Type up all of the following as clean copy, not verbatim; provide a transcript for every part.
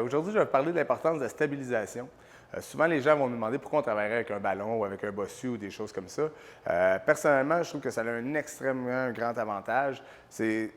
Aujourd'hui, je vais vous parler de l'importance de la stabilisation. Souvent, les gens vont me demander pourquoi on travaillerait avec un ballon ou avec un bossu ou des choses comme ça. Personnellement, je trouve que ça a un extrêmement grand avantage.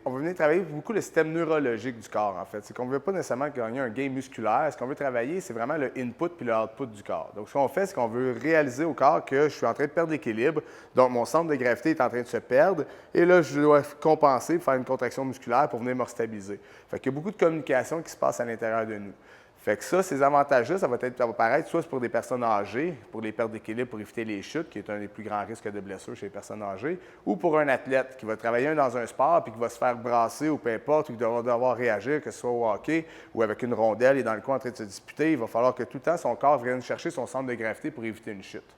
On veut venir travailler beaucoup le système neurologique du corps, en fait. C'est qu'on ne veut pas nécessairement gagner un gain musculaire. Ce qu'on veut travailler, c'est vraiment le input puis le output du corps. Donc, ce qu'on fait, c'est qu'on veut réaliser au corps que je suis en train de perdre l'équilibre. Donc, mon centre de gravité est en train de se perdre. Et là, je dois compenser, faire une contraction musculaire pour venir me stabiliser. Fait qu'il y a beaucoup de communication qui se passe à l'intérieur de nous. Fait que ça, ces avantages-là, ça va apparaître soit pour des personnes âgées, pour les pertes d'équilibre, pour éviter les chutes, qui est un des plus grands risques de blessure chez les personnes âgées, ou pour un athlète qui va travailler dans un sport puis qui va se faire brasser ou peu importe, ou qui va devoir réagir, que ce soit au hockey ou avec une rondelle, il est dans le coin en train de se disputer, il va falloir que tout le temps son corps vienne chercher son centre de gravité pour éviter une chute.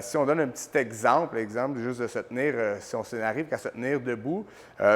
Si on donne un petit exemple juste de se tenir, si on arrive à se tenir debout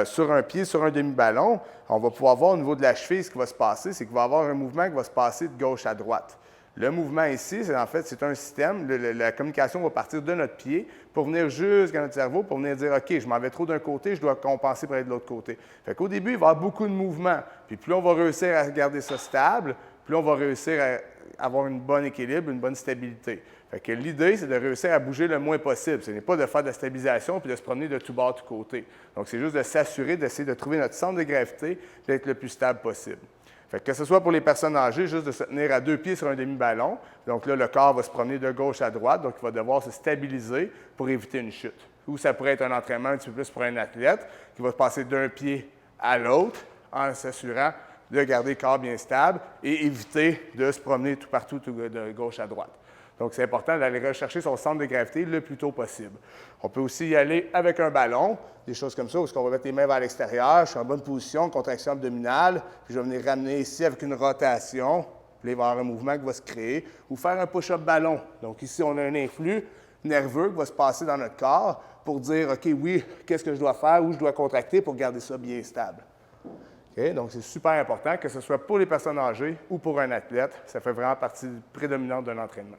sur un pied, sur un demi-ballon, on va pouvoir voir au niveau de la cheville ce qui va se passer, c'est qu'il va y avoir un mouvement qui va se passer de gauche à droite. Le mouvement ici, c'est un système, la communication va partir de notre pied pour venir jusqu'à notre cerveau, pour venir dire « OK, je m'en vais trop d'un côté, je dois compenser pour aller de l'autre côté ». Fait qu'au début, il va y avoir beaucoup de mouvements, puis plus on va réussir à garder ça stable, plus on va réussir à avoir un bon équilibre, une bonne stabilité. Fait que l'idée, c'est de réussir à bouger le moins possible. Ce n'est pas de faire de la stabilisation puis de se promener de tout bord, de tout côté. Donc, c'est juste de s'assurer d'essayer de trouver notre centre de gravité et d'être le plus stable possible. Fait que ce soit pour les personnes âgées, juste de se tenir à 2 pieds sur un demi-ballon. Donc là, le corps va se promener de gauche à droite, donc il va devoir se stabiliser pour éviter une chute. Ou ça pourrait être un entraînement un petit peu plus pour un athlète qui va passer d'un pied à l'autre en s'assurant de garder le corps bien stable et éviter de se promener tout partout de gauche à droite. Donc, c'est important d'aller rechercher son centre de gravité le plus tôt possible. On peut aussi y aller avec un ballon, des choses comme ça, où on va mettre les mains vers l'extérieur, je suis en bonne position, contraction abdominale, puis je vais venir ramener ici avec une rotation, puis il va y avoir un mouvement qui va se créer, ou faire un push-up ballon. Donc, ici, on a un influx nerveux qui va se passer dans notre corps pour dire, OK, oui, qu'est-ce que je dois faire, où je dois contracter pour garder ça bien stable. Okay? Donc, c'est super important, que ce soit pour les personnes âgées ou pour un athlète. Ça fait vraiment partie prédominante d'un entraînement.